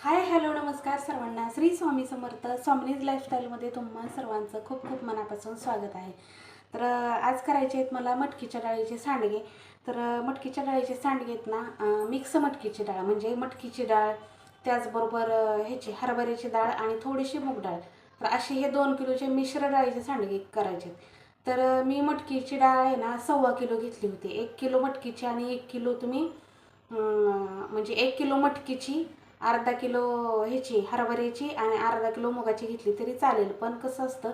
Hi hello नमस्कार सर्वांना. श्री स्वामी समर्थ स्वामिनीज लाईफस्टाईलमध्ये तुम्हा सर्वांचं खूप खूप मनापासून स्वागत आहे. तर आज करायचे आहेत मला मटकीच्या डाळीचे सांडगे. तर मटकीच्या डाळीचे सांडगे आहेत ना, मिक्स मटकीची डाळ म्हणजे मटकीची डाळ, त्याचबरोबर ह्याची हरभऱ्याची डाळ आणि थोडीशी मूग डाळ. तर असे हे 2 किलोचे मिश्र डाळीचे सांडगे करायचे. तर मी मटकीची डाळ आहे ना 1.25 किलो घेतली होती. 1 किलो मटकीची आणि 1 किलो तुम्ही म्हणजे 1 किलो मटकीची, अर्धा किलो ह्याची हरभऱ्याची आणि अर्धा किलो मुगाची घेतली तरी चालेल. पण कसं असतं,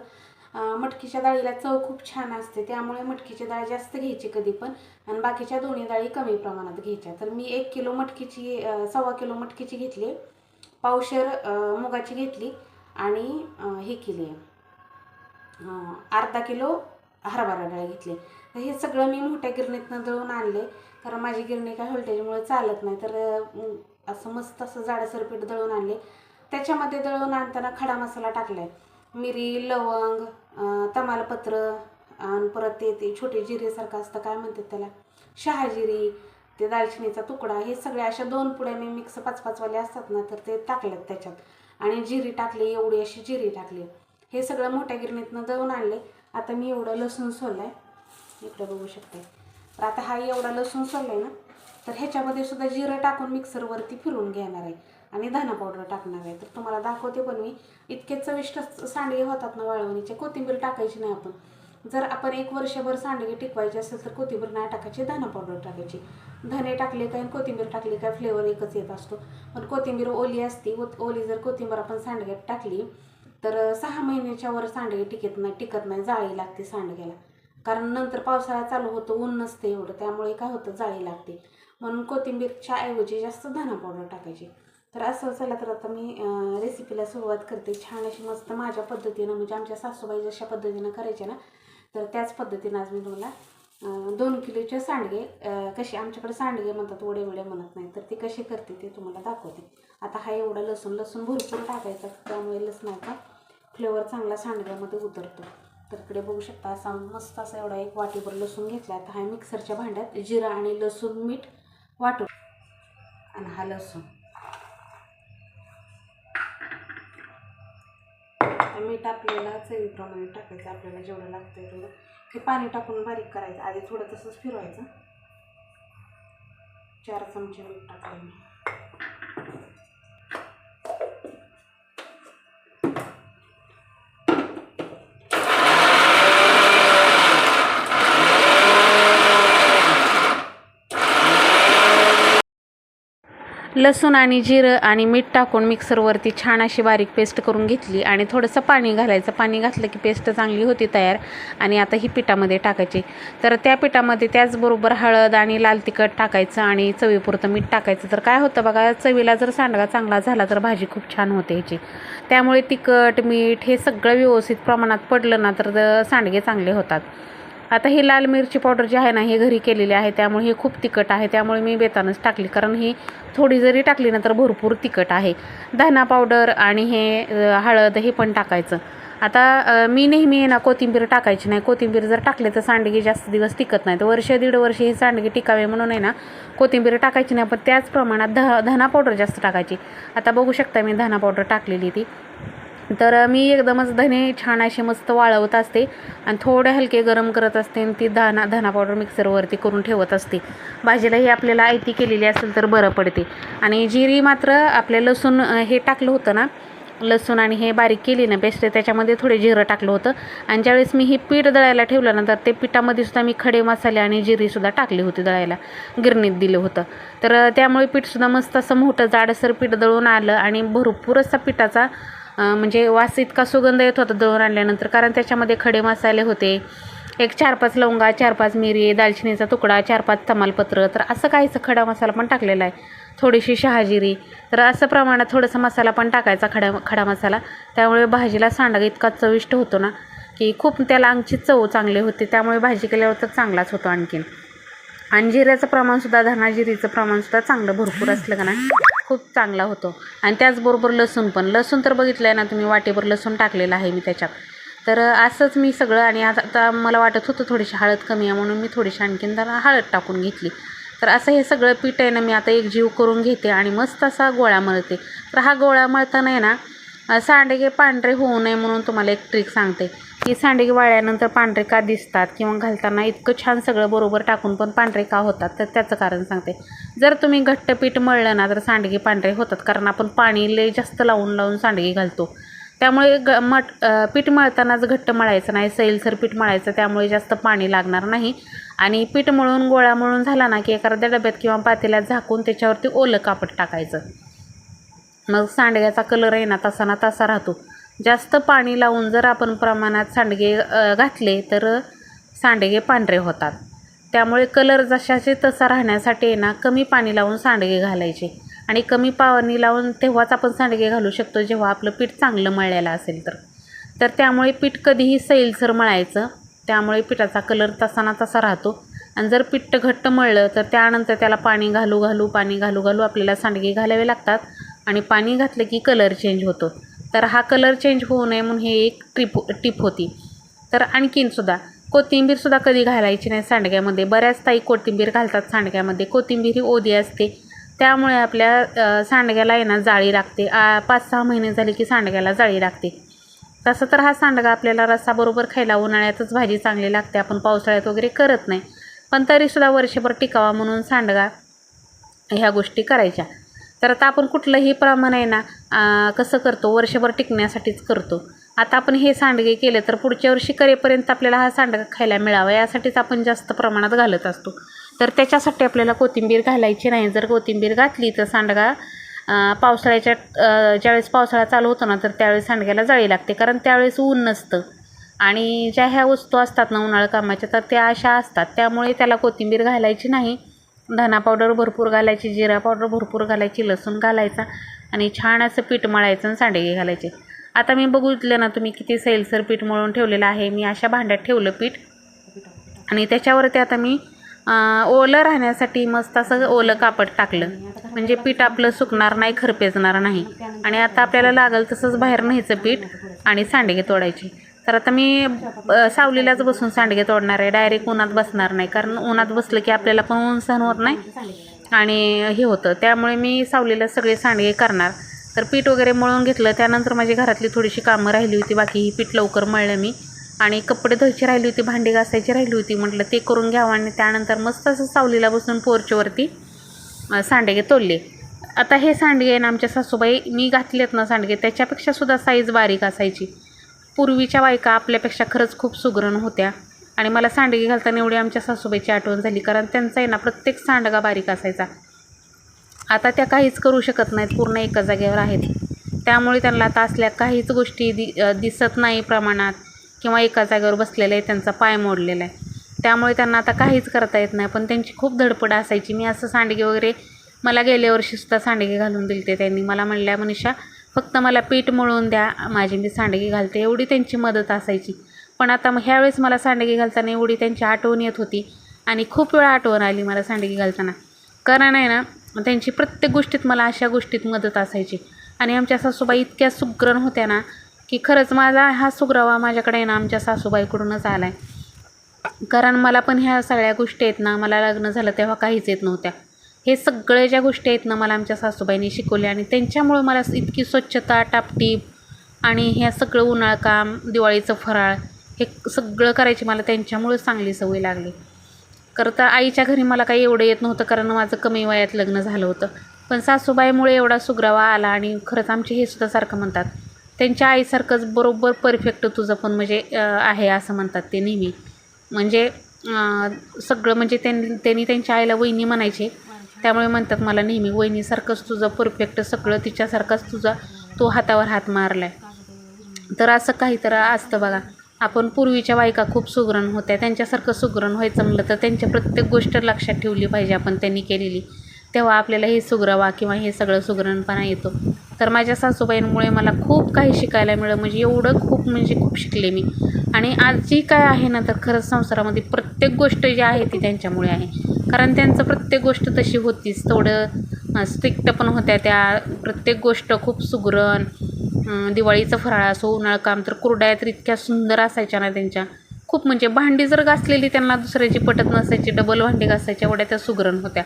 मटकीच्या डाळीला चव खूप छान असते, त्यामुळे मटकीची डाळ जास्त घ्यायची कधी पण आणि बाकीच्या दोन्ही डाळी कमी प्रमाणात घ्यायच्या. तर मी 1 किलो मटकीची 1.25 किलो मटकीची घेतली, पावशेर मुगाची घेतली आणि हे केली अर्धा किलो हरभरा डाळ घेतली. तर हे सगळं मी मोठ्या गिरणीतनं दळून आणले, कारण माझी गिरणी काय व्होल्टेजमुळे चालत नाही. तर असं मस्त असं जाडसर पीठ दळून आणले. त्याच्यामध्ये दळून आणताना खडा मसाला टाकलाय, मिरी, लवंग, तमालपत्र आणि परत ते छोटे जिरेसारखं असतं, काय म्हणतात त्याला, शहाजिरी, ते दालचिनीचा तुकडा, हे सगळे अशा 2 पुड्या मी मिक्स 5-5 वाले असतात ना, तर ते टाकलेत त्याच्यात. आणि जिरी टाकली, एवढी अशी जिरी टाकली. हे सगळं मोठ्या गिरणीतनं दळून आणले. आता मी एवढं लसूण सोललाय, इकडे बघू शकते. तर आता हा एवढा लसूण सोललाय ना, तर ह्याच्यामध्ये सुद्धा जिरं टाकून मिक्सरवरती फिरवून घेणार आहे आणि धना पावडर टाकणार आहे. तर तुम्हाला दाखवते. पण मी इतके चविष्ट सांडगे होतात ना वाळवणीचे. कोथिंबीर टाकायची नाही आपण. जर आपण 1 वर्षभर सांडगे टिकवायचे असेल तर कोथिंबीर नाही टाकायची, धना पावडर टाकायची. धने टाकले काय कोथिंबीर टाकली काय फ्लेवर एकच येत असतो. पण कोथिंबीर ओली असते, ओली जर कोथिंबीर आपण सांडग्यात टाकली तर 6 महिन्याच्या वर सांडगे टिकत नाही, जाळी लागते सांडग्याला. कारण नंतर पावसाळा चालू होतो, ऊन नसते एवढं, त्यामुळे काय होतं, जाळी लागते. म्हणून कोथिंबीरच्या ऐवजी जास्त धना पावडर टाकायची. तर असं चला, तर आता मी रेसिपीला सुरुवात करते. छान अशी मस्त माझ्या पद्धतीनं, म्हणजे आमच्या सासूबाई जशा पद्धतीनं करायच्या ना, तर त्याच पद्धतीनं आज मी तुम्हाला 2 किलोचे सांडगे, कसे आमच्याकडे सांडगे म्हणतात, वडे म्हणत नाही, तर ते कसे करते ते तुम्हाला दाखवते. आता हा एवढा लसूण भरपूर टाकायचा, त्यामुळे लसणाचा फ्लेवर चांगला सांडग्यामध्ये उतरतो. तर इकडे बघू शकता, असा मस्त असा एवढा 1 वाटीभर लसूण घेतला. आता हा मिक्सरच्या भांड्यात जिरा आणि लसूण मीठ वाटून, आणि हा लसूण मीठ आपल्याला चवीप्रमाणे टाकायचं, आपल्याला जेवढं लागतंय तेवढं. हे पाणी टाकून बारीक करायचं. आधी थोडं तसंच फिरवायचं. 4 चमचे मीठ टाकलं मी. लसूण आणि जिरं आणि मीठ टाकून मिक्सरवरती छान अशी बारीक पेस्ट करून घेतली आणि थोडंसं पाणी घालायचं. पाणी घातलं की पेस्ट चांगली होती तयार. आणि आता ही पिठामध्ये टाकायची. तर त्या पिठामध्ये त्याचबरोबर हळद आणि लाल तिखट टाकायचं आणि चवीपुरतं मीठ टाकायचं. तर काय होतं बघा, चवीला जर सांडगा चांगला झाला तर भाजी खूप छान होते ह्याची. त्यामुळे तिखट मीठ हे सगळं व्यवस्थित प्रमाणात पडलं ना तर सांडगे चांगले होतात. आता ही लाल मिरची पावडर जी आहे ना, हे घरी केलेली आहे, त्यामुळे हे खूप तिखट आहे, त्यामुळे मी बेतानच टाकली, कारण ही थोडी जरी टाकली ना तर भरपूर तिखट आहे. धना पावडर आणि हे हळद हे पण टाकायचं. आता मी नेहमी आहे ना कोथिंबीर टाकायची नाही. कोथिंबीर जर टाकले तर सांडगे जास्त दिवस टिकत नाहीत. 1-1.5 वर्ष हे सांडगे टिकावे म्हणून आहे ना कोथिंबीर टाकायची नाही, पण त्याच प्रमाणात धना पावडर जास्त टाकायची. आता बघू शकता मी धना पावडर टाकलेली ती. तर मी एकदमच धने छान असे मस्त वाळवत असते आणि थोडे हलके गरम करत असते आणि ती धना पावडर मिक्सरवरती करून ठेवत असते. भाजीला ही आपल्याला आयती केलेली असेल तर बरं पडते. आणि जिरी मात्र आपल्या लसूण हे टाकलं होतं ना, लसूण आणि हे बारीक केली ना पेस्ट, त्याच्यामध्ये थोडे जिरं टाकलं होतं. आणि ज्यावेळेस मी ही पीठ दळायला ठेवलं नंतर ते पिठामध्ये सुद्धा मी खडे मसाले आणि जिरीसुद्धा टाकली होती, दळायला गिरणीत दिलं होतं. तर त्यामुळे पीठसुद्धा मस्त असं मोठं जाडसर पीठ दळून आलं आणि भरपूर असा पिठाचा म्हणजे वास इतका सुगंध येत होता दळून आणल्यानंतर, कारण त्याच्यामध्ये खडे मसाले होते. 4-5 लवंगा, 4-5 मिरी, दालचिनीचा तुकडा, 4-5 तमालपत्र, तर असं काहीच खडा मसाला पण टाकलेला आहे. थोडीशी शहाजिरी, तर असं प्रमाणात थोडासा मसाला पण टाकायचा, खडा मसाला. त्यामुळे भाजीला सांडगा इतका चविष्ट होतो ना की खूप त्याला अंगची चव चांगली होते. त्यामुळे भाजी केल्यावर तर चांगलाच होतो आणखीन. आणि जिऱ्याचं प्रमाणसुद्धा, धना जिरीचं प्रमाणसुद्धा चांगलं भरपूर असलं का नाही खूप चांगला होतो. आणि त्याचबरोबर लसूण तर बघितलं आहे ना तुम्ही, वाटीभर लसूण टाकलेलं आहे मी त्याच्यात. तर असंच मी सगळं. आणि आता मला वाटत होतं थोडीशी हळद कमी आहे म्हणून मी थोडीशी आणखीन हळद टाकून घेतली. तर असं हे सगळं पीठ आहे ना मी आता एकजीव करून घेते आणि मस्त असा गोळा मळते. तर हा गोळा मळताना आहे ना सांडगे पांढरे होऊ नये म्हणून तुम्हाला एक ट्रिक सांगते की सांडगे वाळल्यानंतर पांढरे का दिसतात किंवा घालताना इतकं छान सगळं बरोबर टाकून पण पांढरे का होतात, तर त्याचं कारण सांगते. जर तुम्ही घट्ट पीठ मळलं ना तर सांडगे पांढरे होतात, कारण आपण पाणी लय जास्त लावून सांडगे घालतो. त्यामुळे पीठ मळतानाच घट्ट मळायचं नाही, सैलसर पीठ मळायचं, त्यामुळे जास्त पाणी लागणार नाही. आणि पीठ मळून गोळा मळून झाला ना की एखाद्या डब्यात किंवा पातेल्यात झाकून त्याच्यावरती ओलं कापड टाकायचं. मग सांडग्याचा कलर आहे ना तसा ना तसा राहतो. जास्त पाणी लावून जर आपण प्रमाणात सांडगे घातले तर सांडगे पांढरे होतात. त्यामुळे कलर जशाचे तसा राहण्यासाठी आहे ना कमी पाणी लावून सांडगे घालायचे आणि कमी पाणी लावून तेव्हाच आपण सांडगे घालू शकतो जेव्हा आपलं पीठ चांगलं मळलेलं असेल तर त्यामुळे पीठ कधीही सैलसर मळायचं, त्यामुळे पिठाचा कलर तसा ना तसा राहतो. आणि जर पीठ घट्ट मळलं तर त्यानंतर त्याला पाणी घालू घालू आपल्याला सांडगे घालावे लागतात आणि पाणी घातलं की कलर चेंज होतो. तर हा कलर चेंज होऊ नये म्हणून हे एक टिप होती. तर आणखीनसुद्धा कोथिंबीरसुद्धा कधी घालायची नाही सांडग्यामध्ये. बऱ्याच ताई कोथिंबीर घालतात सांडग्यामध्ये. कोथिंबीर ही ओली असते, त्यामुळे आपल्या सांडग्याला आहे ना जाळी लागते. 5-6 महिने झाले की सांडग्याला जाळी लागते. तसं तर हा सांडगा आपल्याला रस्साबरोबर खायला उन्हाळ्यातच भाजी चांगली लागते, आपण पावसाळ्यात वगैरे करत नाही. पण तरीसुद्धा वर्षभर टिकावा म्हणून सांडगा ह्या गोष्टी करायच्या. तर आता आपण कुठलंही प्रमाण आहे ना कसं करतो, वर्षभर टिकण्यासाठीच करतो. आता आपण हे सांडगे केले तर पुढच्या वर्षी करेपर्यंत आपल्याला हा सांडगा खायला मिळावा यासाठीच आपण जास्त प्रमाणात घालत असतो. तर त्याच्यासाठी आपल्याला कोथिंबीर घालायची नाही. जर कोथिंबीर घातली तर सांडगा पावसाळ्याच्या ज्यावेळेस पावसाळा चालू होतो ना तर त्यावेळेस सांडग्याला जाळी लागते, कारण त्यावेळेस ऊन नसतं आणि ज्या ह्या वस्तू असतात ना उन्हाळा कामाच्या तर त्या अशा असतात, त्यामुळे त्याला कोथिंबीर घालायची नाही. धना पावडर भरपूर घालायची, जिरा पावडर भरपूर घालायची, लसूण घालायचा आणि छान असं पीठ मळायचं आणि सांडगे घालायचे. आता मी बघितलं ना तुम्ही किती सैलसर पीठ मळून ठेवलेलं आहे. मी अशा भांड्यात ठेवलं पीठ आणि त्याच्यावरती आता मी ओलं राहण्यासाठी मस्त असं ओलं कापड टाकलं, म्हणजे पीठ आपलं सुकणार नाही, खरपेजणार नाही. आणि आता आपल्याला लागल तसंच बाहेर न्यायचं पीठ आणि सांडगे तोडायचे. तर आता मी सावलीलाच बसून सांडगे तोडणार आहे, डायरेक्ट उन्हात बसणार नाही, कारण उन्हात बसलं की आपल्याला पण ऊन सहन होत नाही आणि हे होतं. त्यामुळे मी सावलीला सगळे सांडगे करणार. तर पीठ वगैरे मळून घेतलं. त्यानंतर माझी घरातली थोडीशी कामं राहिली होती, बाकी ही पीठ लवकर मळलं मी. आणि कपडे धुवायची राहिली होती, भांडी घासायची राहिली होती, म्हटलं ते करून घ्यावं. आणि त्यानंतर मस्त असं सावलीला बसून पोर्चवरती सांडगे तोडले. आता हे सांडगे ना आमच्या सासूबाई मी घातलेत ना सांडगे त्याच्यापेक्षासुद्धा साईज बारीक असायची. पूर्वीच्या बायका आपल्यापेक्षा खरंच खूप सुगरण होत्या आणि मला सांडगे घालताना एवढी आमच्या सासूबाईची आठवण झाली, कारण त्यांचा आहे ना प्रत्येक सांडगा बारीक असायचा. आता त्या काहीच करू शकत नाहीत, पूर्ण एका जागेवर आहेत. त्यामुळे त्यांना आता असल्या काहीच गोष्टी दिसत नाही प्रमाणात, किंवा एका जागेवर बसलेलं आहे, त्यांचा पाय मोडलेला आहे, त्यामुळे त्यांना आता काहीच करता येत नाही. पण त्यांची खूप धडपड असायची. मी असं सांडगे वगैरे मला गेल्या वर्षीसुद्धा सांडगे घालून दिले त्यांनी. मला म्हणल्या मनीषा फक्त मला पीठ मळून द्या, मी सांडगे घालते, एवढी त्यांची मदत असायची. पण आता ह्यावेळेस मला सांडगे घालताना एवढी त्यांची आठवण येत होती आणि खूप वेळा आठवण आली मला सांडगे घालताना, कारण आहे ना त्यांची प्रत्येक गोष्टीत मला अशा गोष्टीत मदत असायची. आणि आमच्या सासूबाई इतक्या सुगरण होत्या ना की खरंच माझा हा सुग्रावा माझ्याकडे ना आमच्या सासूबाईकडूनच आला आहे. कारण मला पण ह्या सगळ्या गोष्टी आहेत ना, मला लग्न झालं तेव्हा काहीच येत नव्हत्या. हे सगळे ज्या गोष्टी आहेत ना मला आमच्या सासूबाईंनी शिकवल्या आणि त्यांच्यामुळे मला इतकी स्वच्छता, टापटीप आणि हे सगळं उन्हाळं काम, दिवाळीचं फराळ हे सगळं करायची मला त्यांच्यामुळेच चांगली सवय लागली. तर आईच्या घरी मला काही एवढं येत नव्हतं, कारण माझं कमी वयात लग्न झालं होतं. पण सासूबाईमुळे एवढा सुग्रावा आला. आणि खरंच आमचे हे सुद्धा सारखं म्हणतात, त्यांच्या आईसारखंच बरोबर परफेक्ट तुझं पण म्हणजे आहे असं म्हणतात ते नेहमी. म्हणजे सगळं म्हणजे त्यांनी त्यांच्या आईला वहिनी म्हणायचे, त्यामुळे म्हणतात मला नेहमी वहिनीसारखंच तुझं परफेक्ट सगळं, तिच्यासारखाच तुझा तो हातावर हात मारला आहे. तर असं काहीतरी असतं बघा. आपण पूर्वीच्या बायका खूप सुगरण होत्या, त्यांच्यासारखं सुगरण व्हायचं म्हणलं तर त्यांच्या प्रत्येक गोष्ट लक्षात ठेवली पाहिजे आपण त्यांनी केलेली, तेव्हा आपल्याला हे सुग्रावा किंवा हे सगळं सुगरणपणा येतो. तर माझ्या सासूबाईंमुळे मला खूप काही शिकायला मिळालं, म्हणजे एवढं खूप शिकले मी. आणि आज जी काय आहे ना तर खरंच संसारामध्ये प्रत्येक गोष्ट जी आहे ती त्यांच्यामुळे आहे, कारण त्यांचं प्रत्येक गोष्ट तशी होतीच. थोडं स्ट्रिक्ट पण होत्या त्या, प्रत्येक गोष्ट खूप सुगरण. दिवाळीचं फराळ असो, उन्हाळं काम तर कुरड्या तर इतक्या सुंदर असायच्या ना त्यांच्या, खूप म्हणजे भांडी जर घासलेली त्यांना दुसऱ्याची पटत नसायची, डबल भांडी घासायच्या, एवढ्या त्या सुगरण होत्या.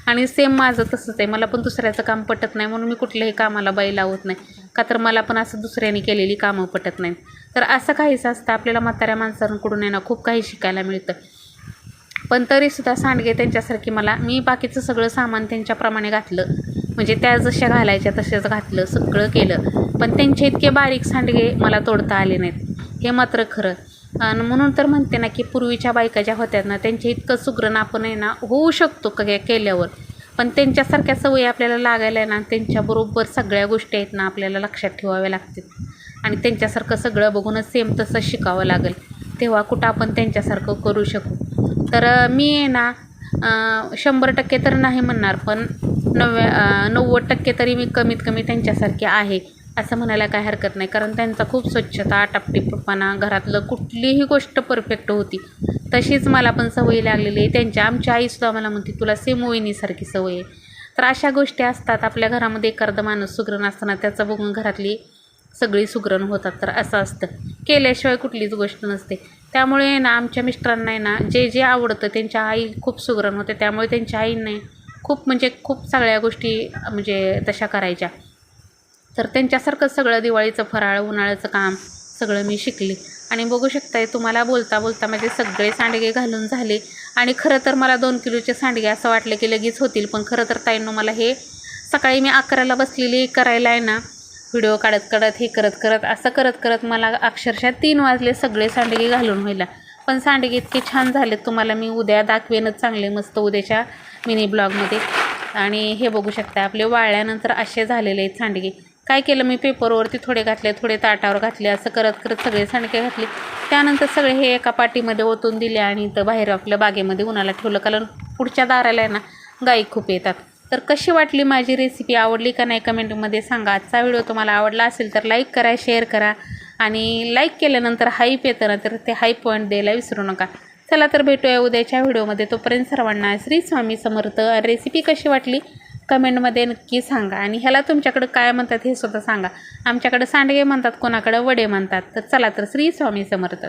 आणि सेम माझं तसंच आहे, मला पण दुसऱ्याचं काम पटत नाही, म्हणून मी कुठल्याही कामाला बाई लावत नाही, का तर मला पण असं दुसऱ्याने केलेली कामं पटत नाहीत. तर असं काहीच असतं, आपल्याला म्हाताऱ्या माणसांकडून आहे ना खूप काही शिकायला मिळतं. पण तरीसुद्धा सांडगे त्यांच्यासारखी मी बाकीचं सगळं सामान त्यांच्याप्रमाणे घातलं, म्हणजे त्या जशा घालायच्या तसेच घातलं, सगळं केलं, पण त्यांचे इतके बारीक सांडगे मला तोडता आले नाहीत, हे मात्र खरं. आणि म्हणून तर म्हणते ना की पूर्वीच्या बायका ज्या होत्या ना त्यांच्या इतकं सुगरण आपण आहे ना होऊ शकतो केल्यावर, पण त्यांच्यासारख्या सवयी आपल्याला लागायला आहे ना त्यांच्याबरोबर सगळ्या गोष्टी आहेत ना आपल्याला लक्षात ठेवाव्या लागतील आणि त्यांच्यासारखं सगळं बघूनच सेम तसं शिकावं लागेल, तेव्हा कुठं आपण त्यांच्यासारखं करू शकू. तर मी आहे ना 100% तर नाही म्हणणार, पण 90% तरी मी कमीत कमी त्यांच्यासारखी आहे असं म्हणायला काय हरकत नाही. कारण त्यांचा खूप स्वच्छता, टापटीपपणा, घरातलं कुठलीही गोष्ट परफेक्ट होती, तशीच मला पण सवयी लागलेली आहे. आमची आईसुद्धा मला म्हणते तुला सेम वहिनीसारखी सवय आहे. तर अशा गोष्टी असतात आपल्या घरामध्ये. एखादा माणूस सुगरण असताना त्याचं बघून घरातली सगळी सुगरण होतात. तर असं असतं, केल्याशिवाय कुठलीच गोष्ट नसते. त्यामुळे ना आमच्या मिस्टरांना आहे ना जे आवडतं, त्यांच्या आई खूप सुगरण होते, त्यामुळे त्यांच्या आईने खूप सगळ्या गोष्टी म्हणजे तशा करायच्या. तर त्यांच्यासारखं सगळं दिवाळीचं फराळ, उन्हाळ्याचं काम सगळं मी शिकले. आणि बघू शकताय तुम्हाला बोलता बोलता माझे सगळे सांडगे घालून झाले. आणि खरं तर मला 2 किलोचे सांडगे असं वाटलं की लगेच होतील, पण खरं तर ताईंनो मला हे सकाळी मी 11ला बसलेली करायला आहे ना, व्हिडिओ काढत हे करत असं करत मला अक्षरशः 3 वाजले सगळे सांडगे घालून व्हायला. पण सांडगे इतके छान झालेत, तुम्हाला मी उद्या दाखवेनच चांगले मस्त उद्याच्या मिनी ब्लॉगमध्ये. आणि हे बघू शकता आपले वाळल्यानंतर असे झालेले आहेत सांडगे. काय केलं मी, पेपरवरती थोडे घातले, थोडे ताटावर घातले, असं करत सगळे सांडगे घातले. त्यानंतर सगळे हे एका पाटीमध्ये ओतून दिले आणि इथं बाहेर आपल्या बागेमध्ये उन्हाला ठेवलं, कारण पुढच्या दाराला आहे ना गाई खूप येतात. तर कशी वाटली माझी रेसिपी, आवडली का नाही कमेंटमध्ये सांगा. आजचा व्हिडिओ तुम्हाला आवडला असेल तर लाईक करा, शेअर करा, आणि लाईक केल्यानंतर हाईप येतं ना तर ते हाईप पॉईंट द्यायला विसरू नका. चला तर भेटूया उद्याच्या व्हिडिओमध्ये. तोपर्यंत सर्वांना श्री स्वामी समर्थ. रेसिपी कशी वाटली कमेंटमध्ये नक्की सांगा, आणि ह्याला तुमच्याकडं काय म्हणतात हे सुद्धा सांगा. आमच्याकडं सांडगे म्हणतात, कोणाकडं वडे म्हणतात. तर चला तर श्री स्वामी समर्थ.